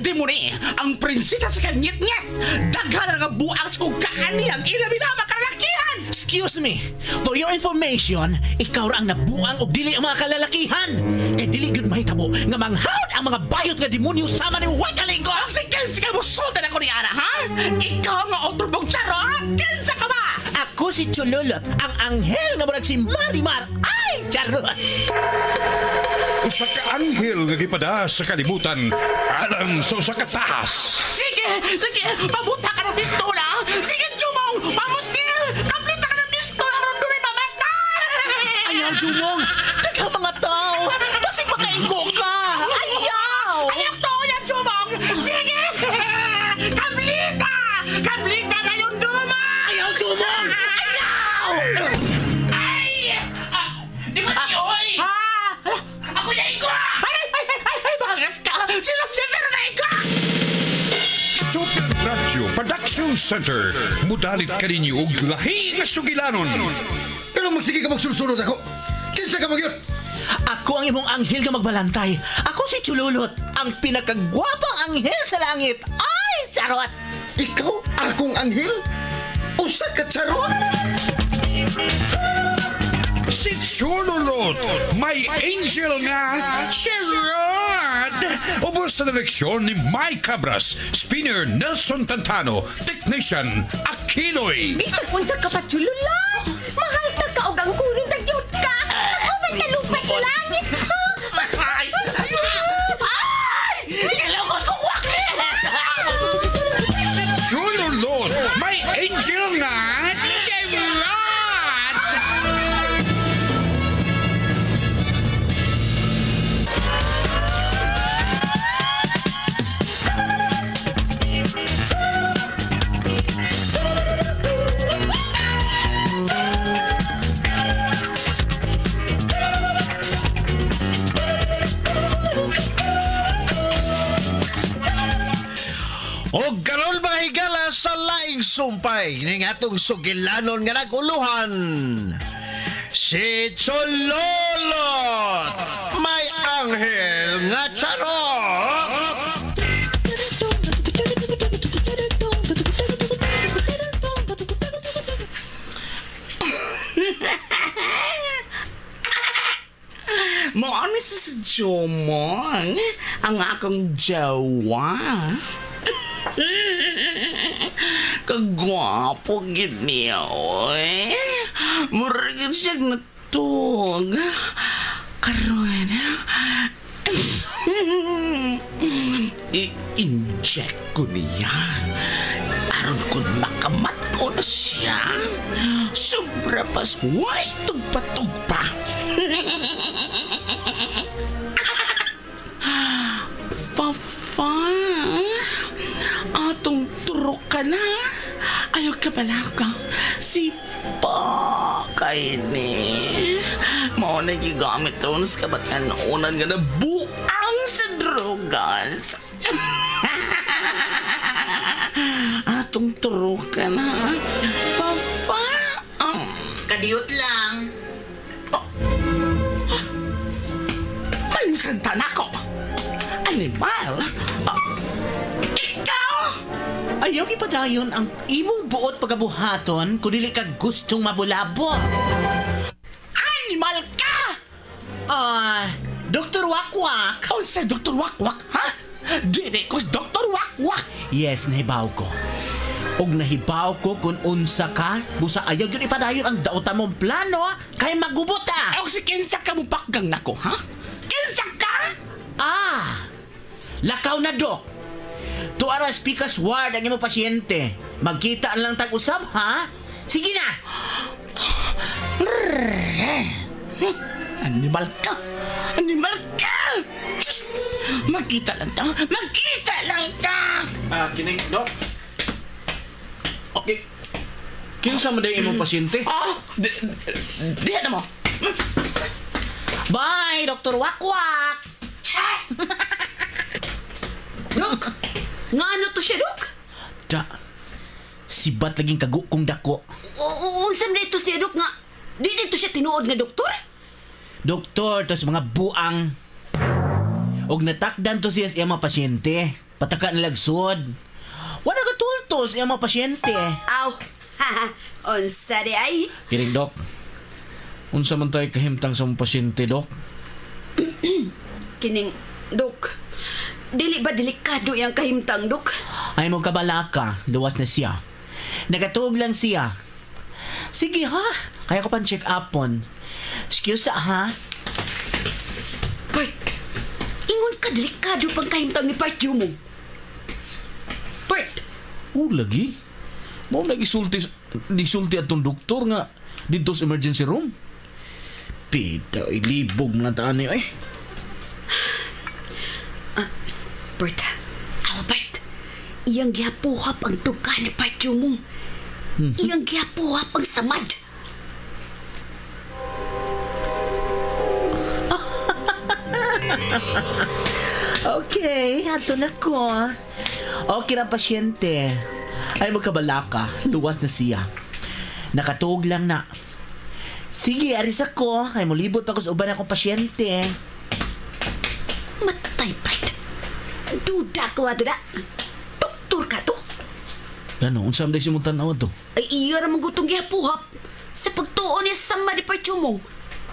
Pwede mo ni ang prinsesa sa kanyit-nyit. Daghan nga buang sa kugaan niya ang ilabi-lama kalalakihan. Excuse me, for your information, ikaw ra ang nabuang og dili ang mga kalalakihan. Kay dili gyud mahitabo nga manghawd ang mga bayot nga demonyo sama ni White Kalingo. Ang si Kensa ka mo sultan ako ni Ana, ha? Ikaw nga otro mong charot. Kensa ka ba? Ako si Chololot, ang anghel nga murag si Marimar. Ay, charot! Usa ka anghel nga gipada sa kalibutan alang sa usa ka taas. Sige, pabuta ka ng pistola. Sige, Jumong, mamusil. Kamplita ka ng pistola ron doon ay mamatay. Ayaw, Jumong! Daghang mga tao! Basig makaingo ka! Ayaw! Ayaw to yan, Jumong. Sige, kamplita na yung duma. Ayaw, Jumong! Ayaw! Ay! Di ba niyo, oy? Ako na iko! Ay, bangas ka! Sila na iko! Super Radio Production Center. Mudalit ka ninyo og lahi nga sugilanon. Pero magsige ka magsulsunod ako. Kinsa ka magyot? Ako ang imong anghel nga magbalantay. Ako si Chululot, ang pinakagwapang anghel sa langit. Ay, charot! Ikaw akong anghel? Usa ka charot? Si Chololot, may angel nga charot. Ubos sa direksyon ni Mike Cabras, spinner Nelson Tantano, technician Aquinoy. Bisag unsa ka pa chulula. Mahal ta ka og ang kunin tagyot ka. Ako man kalupad sa langit. Ay! Kilokos ko kwakli! Chololot, may angel nga charot. O karon mga higala sa laing sumpay ning atong sugilanon nga naguluhan. Si Chololot, may anghel nga charot. Mo ni si Jomong, ang akong jawa. Kagwapo gid niya, oy. Murag siya natug. Karon, i-inject ko niya. Aron ko makamat ko na siya. Sobra pas way tugpa-tugpa. Papa, atong turok ka na. Ayaw ka pala ka. Si Pa kay ni. Mao na gigamit ron sa kabatanunan nga na buang sa drogas. Atong turok ka na. Papa. Kadiyot lang. May santa na ko. Animal. Ikaw! Ayaw ipadayon ang imong buot pagabuhaton kung dili ka gustong mabulabo. Animal ka! Dr. Wakwak! Kau sa Dr. Wakwak, ha? Dili ko sa Dr. Wakwak! Yes, nahibaw ko. Og nahibaw ko kung unsa ka, busa ayaw yun ipadayon ang daotan mong plano, kay magubot ka! Ako si Kinsa ka mo pakgang nako, ha? Kinsa ka? Lakaw na, Dok. Tuara speakers ward ang imong pasyente. Magkita lang tag-usab, ha? Sige na! Animal ka! Animal ka! Magkita lang ta! Magkita lang ta! Kining, Dok. Okay. Kinsa mo day imong pasyente? Di na mo! Bye, Dr. Wakwak! Dok, nga ano to siya, Dok? Da, sibat laging kagu kong dako. Unsan dito siya, Dok, nga di dito siya tinuod nga doktor? Doktor, tos mga buang. Og natakdan to siya sa mga pasyente. Pataka nilagsod. Wala ka tultos yung mga pasyente. Aw, haha, unsa di ay? Kiring, Dok. Unsa man tayo kahimtang sa mga pasyente, Dok? Kining, Dok. Dili ba delikado yung kahimtang, Dok? Ay mo kabalaka, luwas na siya. Nagatug lang siya. Sige ha, kaya ko pang check upon. Excuse ha? Bert, ingon ka delikado pang kahimtang ni Partyo mo. Bert, Oh, lagi? Mau nag-isulti atong doktor nga dito sa emergency room. Pita, ilibog na taan niyo eh. Bert, Albert, iyang gihapuhap ang tuga ni Partyo mo. Iyang gihapuhap ang samad. Okay, ato na ko. Okay na pasyente. Ay magkabalaka, luwas na siya. Nakatuog lang na. Sige, aris ako. Ay mulibot ako sa uban akong pasyente. Matay, Bert. Duda ko, duda. Doktor ka to. Ano, unsam day si mong tanaw to? Ay iya ramang gutong gihapuhap. Sa pagtuon niya sa samad ni Partyo mo.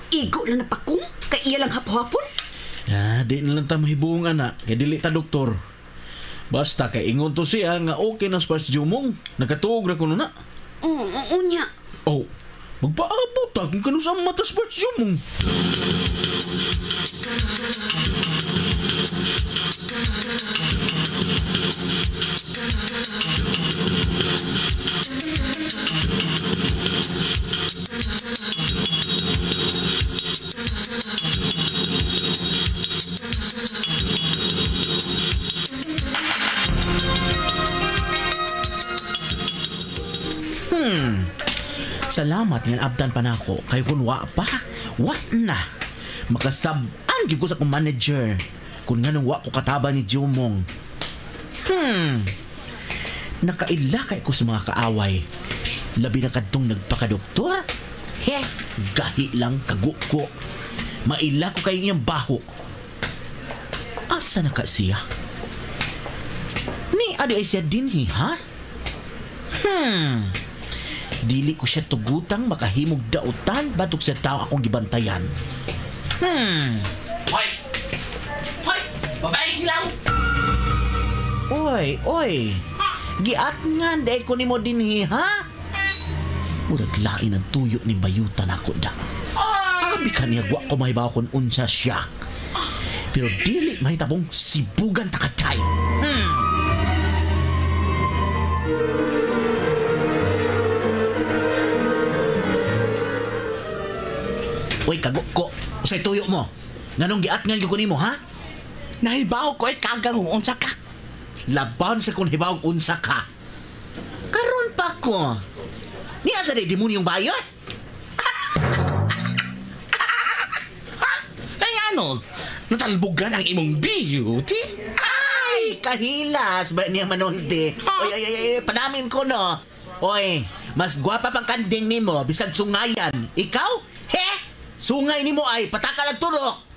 Igo lang na pakong, kay iya lang hapuhapon. Ah, di na lang ta mahibong ana. Kaya dili ta doktor. Basta kay ingon to siya nga okay na sa jumong. Nakatuog ra kuno na. Unya. Oh, magpaabot ta kung kano sa mata sa jumong. Salamat nga abdan pa nako kay kun wa pa. Wa na. Makasab-an gyud ko sa kong manager kung nganong wa ko kataba ni Jumong. Nakaila kay ko sa mga kaaway. Labi na kadtong nagpakadoktor. He, gahi lang kaguko. Maila ko kay iyang baho. Asa na ka siya? Ni adi ay siya dinhi, ha? Dili ko siya tugutang makahimog dautan batok sa tao akong gibantayan. Hoy! Hoy! Babae hilaw! Oy! Giat nga, day ko ni mo dinhi, ha? Murag lain ang tuyo ni bayutan ako da. Abi ka niya, wa ko mahibaw kung unsa siya. Pero dili mahitabong sibugan takatay. Uy, kaguko. Usay tuyo mo. Nganong giat nga gyud ko nimo, ha? Nahibaw ko kagang unsa ka. Laban sa kung hibaw unsa ka. Karon pa ko. Niya sa demonyong bayot? Ay ano? Natalbugan ang imong beauty? Ay, kahilas ba niya manolde? Oy, panamin ko no. Oy, mas gwapa pang kanding nimo bisag sungayan. Ikaw? He? Sungay nimo ay patakalag turok.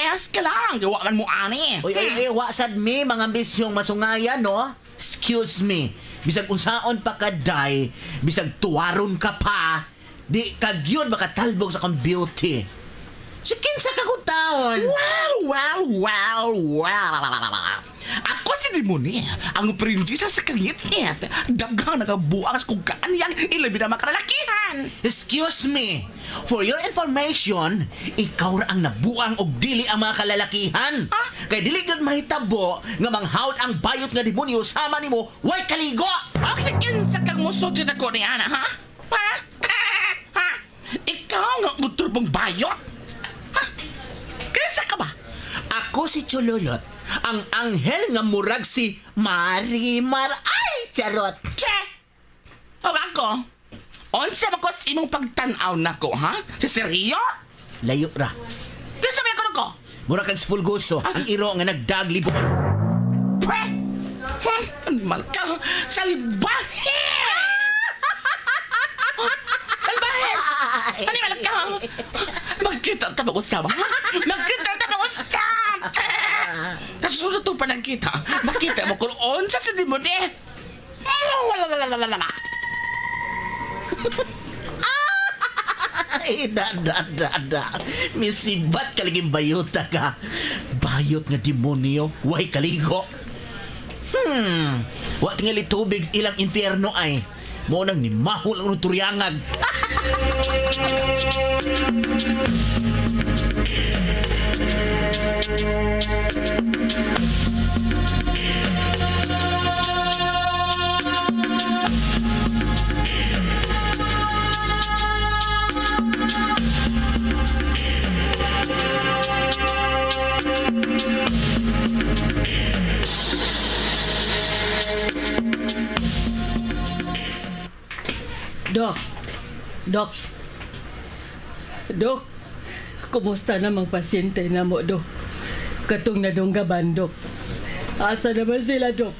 Es ka lang, gawa man mo ani. Oy, wasad mi mga ambisyong masungayan, no? Excuse me. Bisag unsaon pa kaday, bisag tuwaron ka pa, di kagyod makatalbog sa kang beauty. Si kinsa ka kung taon? Well. Ako si Demoni, ang prinsesa sa kangit-ngit. Daghang nagabuang sa kung kaanyang ilabi na makalalakihan. Excuse me. For your information, ikaw ra ang nabuang og dili ang mga kalalakihan. Kay dili gud mahitabo nga manghawd ang bayot nga demonyo sama nimo, way kaligo. Okay, kinsa kang musod dyan ako ni Ana, ha? Ha? Ikaw nga uturbong bayot? Ha? Kinsa ka ba? Ako si Chololot, ang anghel nga murag si Marimar. Ay, charot. Che! O ako? Onsa ba ko sa imong pagtanaw nako, ha? Si Sergio? Layo ra. Kinsa ba ako? Murag kang spulgoso, ang iro nga nagdaglibon. Pwe! Animal ka! Salbahe! Salbahes! Animal ka! Magkita ta ba usap? Magkita ta ba usap? makita mo kung unsa sa di mo di. Wala. Ay, da. Misibat ka laging bayota ka. Bayot nga demonyo, way kaligo. Wa tingali tubig ilang impyerno ay. Mo nang ni mahul ang turyangag. Dok, kumusta namang pasyente na mo, Dok? Katong nadunggaban, Dok. Asa naman sila, Dok?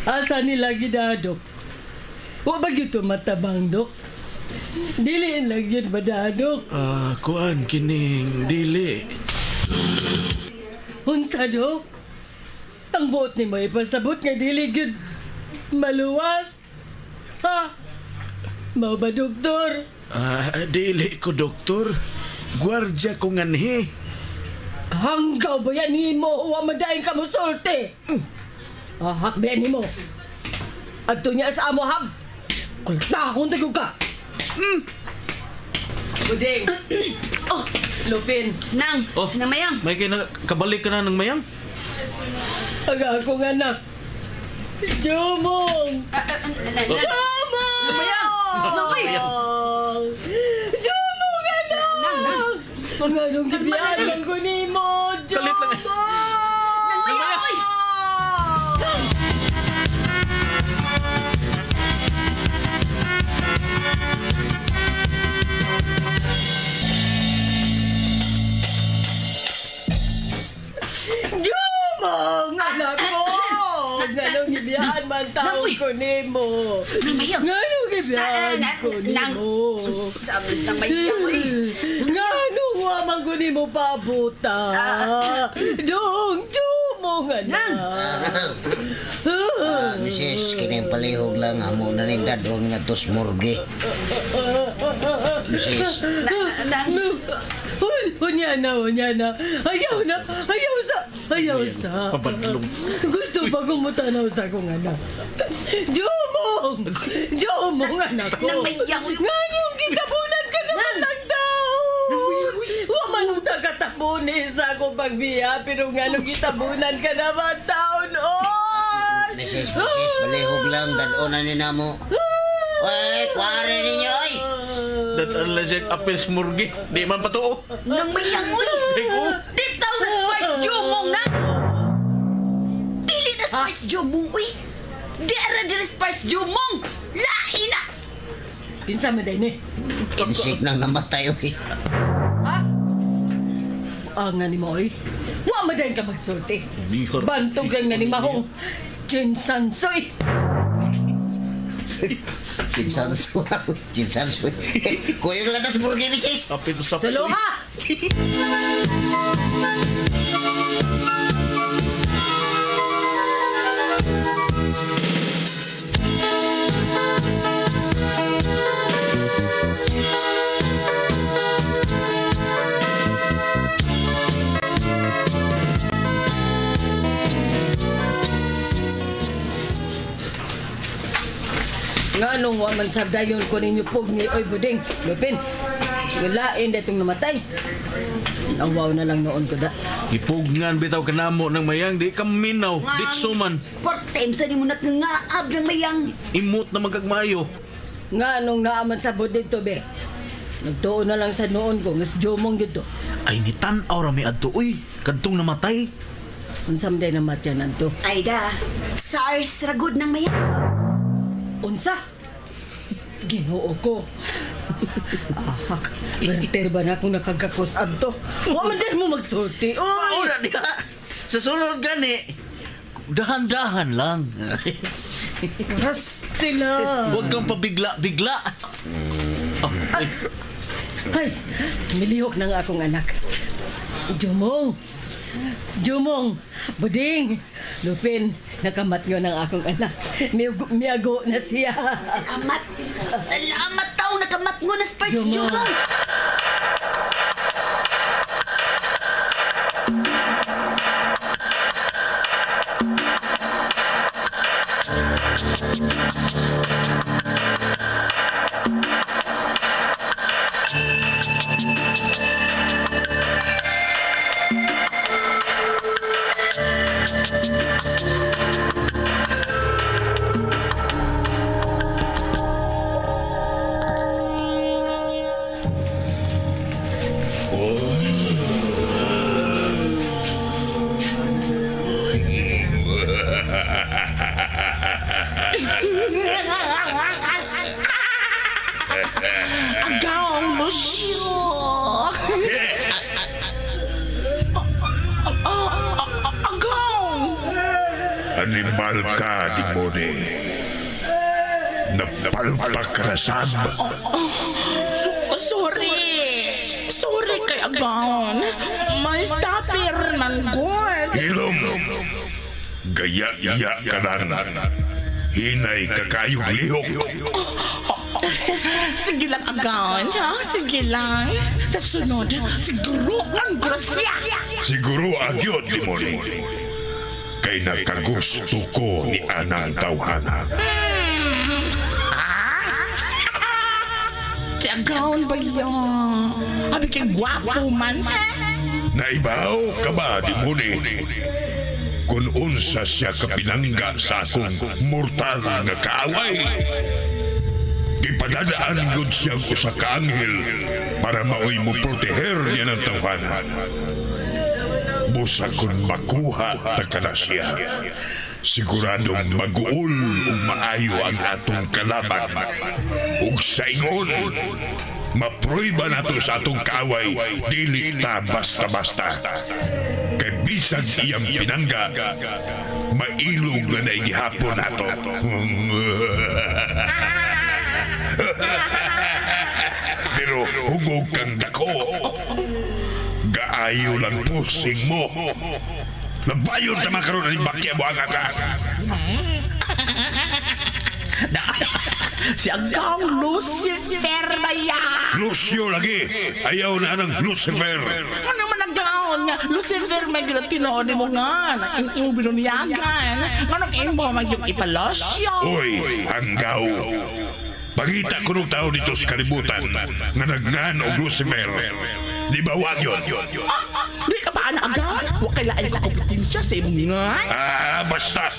Asa nila gida, Dok? Wa ba yun matabang, Dok? Diliin lang yun ba da, Dok? Kuan kining dili. Unsa, Dok? Ang buot ni mo ipasabot nga dili yun maluwas. Ha? Mau ba, doktor? Dili ko, doktor. Gwardya ko nganhi. Hanggaw ba yan ni mo? Huwag madaing ka mo sorte. Hakbayan ni mo. Adto niya sa amo hab. Kulat na akong tayo ka. Buding. Lupin. Nang, nang mayang. May kabalik ka na ng mayang? Aga akong anak. Jumong! Jumong! Nang mayang. Jumong anak! Nang. Mga nung gibiyan lang ko ni mo. Kalit lang. Nang mayang, oy! Jumong anak ko! Nga nung gibiyan man taon ko ni mo. Nang mayang. Nga nung gibiyan ko ni mo. Sabi sa mayang, oy! Nga nung wamang ko ni mo pabuta. Dong, jumong anak. Misis, kining palihog lang amo na ni dadon nga tos morgue. Misis, Hunya na. Ayaw sa. Papadlong. Gusto pa kong mutanaw sa akong anak. Jumong anak ko. Nang mayang, oy! Nga nung kitabunan ka naman ng tao. Waman ta katabunin sa akong pagbiya, pero nga nung kitabunan ka naman taon, oy! misis, palihog lang dadon na ni namo. Oy, kuwari ninyo, oy! Dadaan lang siya apel smurgi. Di man patuo. Nang mayang, oy! Ikaw. Di tao na Spars Jumong na! Dili na Spars Jumong, uy! Dera dira Spars Jumong! Lain na! Pinsa mo din eh. Kinsik nang namatay, oy. Ha? Angan ni mo, oy. Wa madayin ka magsulti. Bihar. Bantog lang na ni Mahong. Chinsansoy. Cinsansu. Kuyog lang tas morgue, misis. Apel sa Saloha! Nga nung waman sa dayon ko ninyo pog ni Oy Buding, Lupin. Walain datong namatay. Nawaw na lang noon ko da. Ipugngan bitaw kanamo ng mayang. Di ka minaw. Di suman. Portem sa ni mo nagngaab ng mayang. Imot na magkagmayo. Nga nung naaman sa buding to be. Nagtuon na lang sa noon ko, mas jomong dito. Ay, ni tanaw rami adto, uy. Kadtong namatay. Unsam day namatyan nanto. Ayda, SARS ragod ng mayang. Unsa? Ginoo ko. Ahak, berter ba na akong nakagkakos adto? Wa man din mo magsulti. Oy! Mauna diha. Sa sunod gani, dahan-dahan lang. Rastila. Huwag kang pabigla-bigla. Ay, milihok na nga akong anak. Jumong, Jumong, Buding, Lupin, nakamat nyo ng akong anak. Miyago na siya. Salamat. Salamat tao. Nakamat mo na Sparks Jumong. Jumong. Agaw, Lucio! Agaw! Animal ka, Dimone. Napalpak ka na saan? Sorry! Sorry kay Agaw. May stopper ng good. Hilom! Gaya-iya ka lang. Hinay ka kayong lihok. Sige lang, Agaw. Sige lang. Sa sunod, siguro ang grasya. Siguro agyot, Dimone. Kay nagkagusto ko ni Anang Tawhana. Si Agaw ba yun? Habi kay gwapo man. Naibaw ka ba, Dimone? Kung unsa siya kapinangga sa akong mortal nga kaaway. Ipadadaan gud siyang usa ka anghel para maoy mo proteher niya ng Tawhana. Busa kung makuha takana siya. Siguradong mag-uol ug maayo ang atong kalaban. Ug sa ingon, mapruiba nato sa atong kaaway, dili ta basta-basta. Kay bisag iyang pinangga, mailog na naigihapon nato. Pero hungog kang dako. Gaayo lang pusing mo. Nabayon sa makaroon ng bakya mo ang ata. Si Agaw Lucifer ba yan? Lucio lagi. Ayaw na ng Lucifer. Ano man Agaw niya? Lucifer may ginatinood mo nga. Ang iyong binuniyagan. Anong iyong mo magyong ipalosyo? Uy, hanggaw. Pagita ko nung tao dito sa kalibutan nga nagnan o Lucifer. Di ba wag yun? Di ka pa Agaw? Wakailain ko kompetensya sa imong nga. Basta.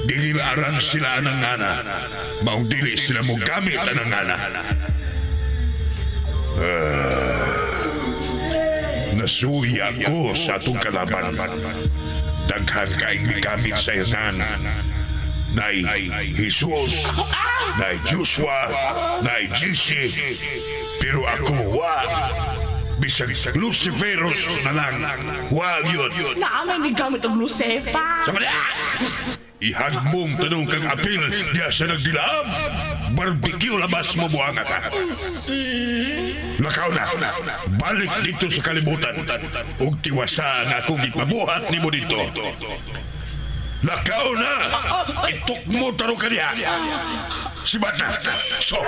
Digilaran sila ng ngana. Maong dili sila mo gamit ang ngana. Nasuya ko sa atong kalaban. Daghan kaing gamit sa iyan. Nay Jesus, nay Joshua, nay Jesse. Pero ako wa. Bisag Luciferos na lang. Wag yun. Naamay ni gamit ang Lucifer. Sama na! Ihagmong tanong kang apil diya sa nagdilaam. Barbecue labas mo buhanga ka. Lakaw na. Balik dito sa kalibutan. Ug tiwasa na akong ipabuhat ni mo dito. Lakaw na! Itok mo tanong ka diya. Sibat na. So!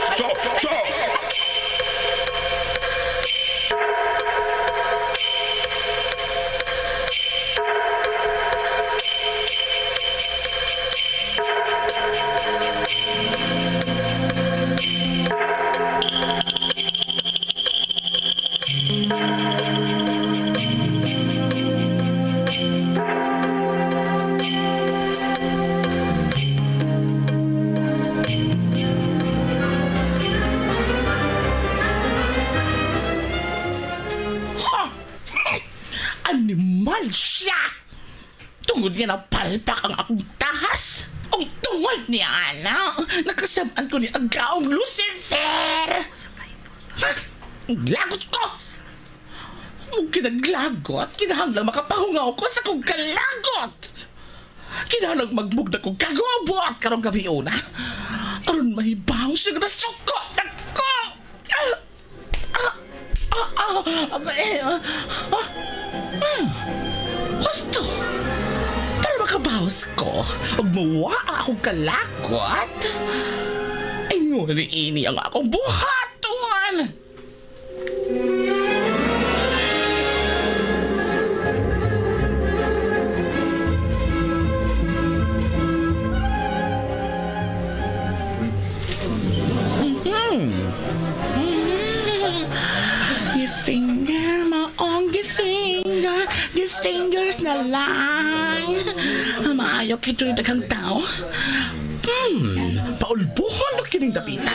Animal siya! Tungod nga napalpak ang akong tahas. Ang tungod ni Ana. Nakasabaan ko ni Agaw Lucifer. Lagot ko! Kung kinaglagot, kinahanglang makapahungaw ko sa kong kalagot. Kinahanglang magbugda kong kagobot karong gabi una. Aron mahibang siya na suko ako. ug mawa akong kalakot. Ingon ni ini ang akong buhaton. Gifinger, maong gifingers na lang. Maayo kay tuloy daghang tao. Paulbuhon na kining dapita.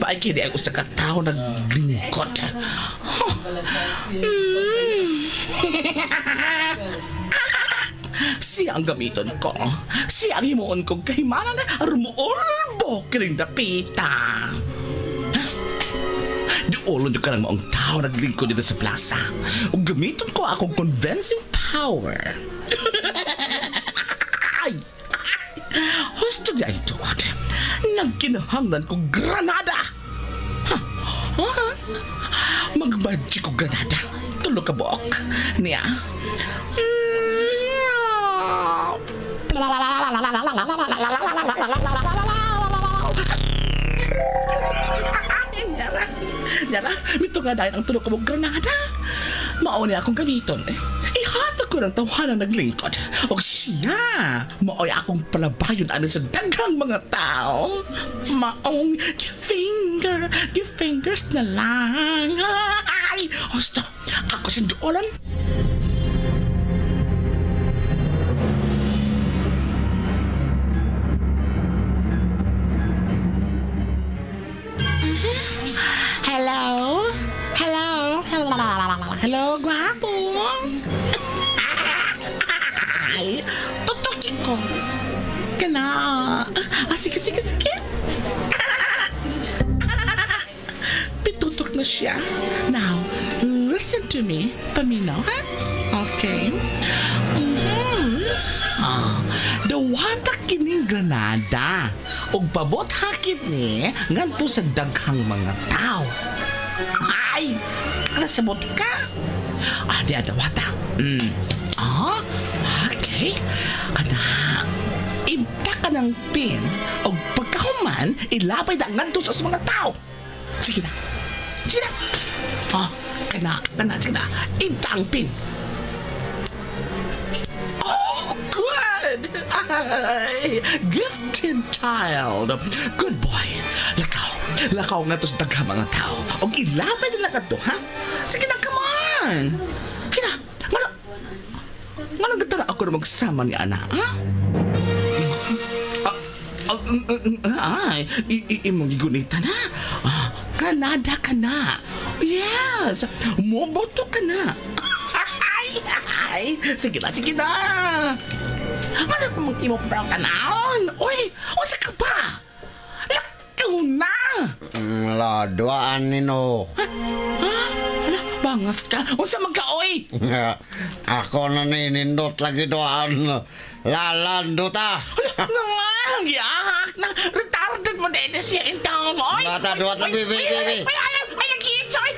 Baay kini ang usa ka tao naglingkod. Siya ang gamiton ko. Siya ang himuon kong kahimanan na arumuolbo kining dapita. Duolon yung ka ng maong tao naglingkod dito sa plaza. O gamiton ko akong convincing power. Ay! Husto niya ito. Nagkinahanglan kong granada. Mag-magic ko granada. Tulog ka buok. Niya. Nyara, mito nga dahil ang tulog ko mong granada. Mauni akong gamiton. Ihatag ko ng tawanan naglingkod. O siya, maoy akong palabayon ano sa daghang mga tao. Maong gifingers na lang. Ay, hosta, ako sa duolan. Hello? Hello, guwapo? Ay, tutukin ko. Kana. Sige. Pitutok na siya. Now, listen to me. Paminaw, ha? Okay. Dawatak kining granada. Og pabot hakit ni ngadto sa daghang mga tao. Ay, nasabot ka? Di adawata. Okay. Ibta ka ng pin og pagkahuman ilapay na ngadto sa mga tao. Sige na. Sige na. Ibta ang pin. Good! Ay, gifted child. Good boy. Lakaw nga to sa daghang mga tao. O ilapay nila ka to, ha? Sige na, come on. Kina, manong gatara ako na magsama ni Ana, ha? Ay, imong gigunita na. Granada ka na. Yes, moboto ka na. Ay, sige na. Ano pa mong imo brown ka naon? Uy, wasa ka pa? Lakaw na! Duaan nino. Ha? Wala, bangas ka. Unsa magka-oy? Ako na ninindot lagi doaan. Lalandot ah. Ang yahak na retarded mo din siya in town, oy. Bata, duwat na, bibi. Ay, nag-iitsa, oy.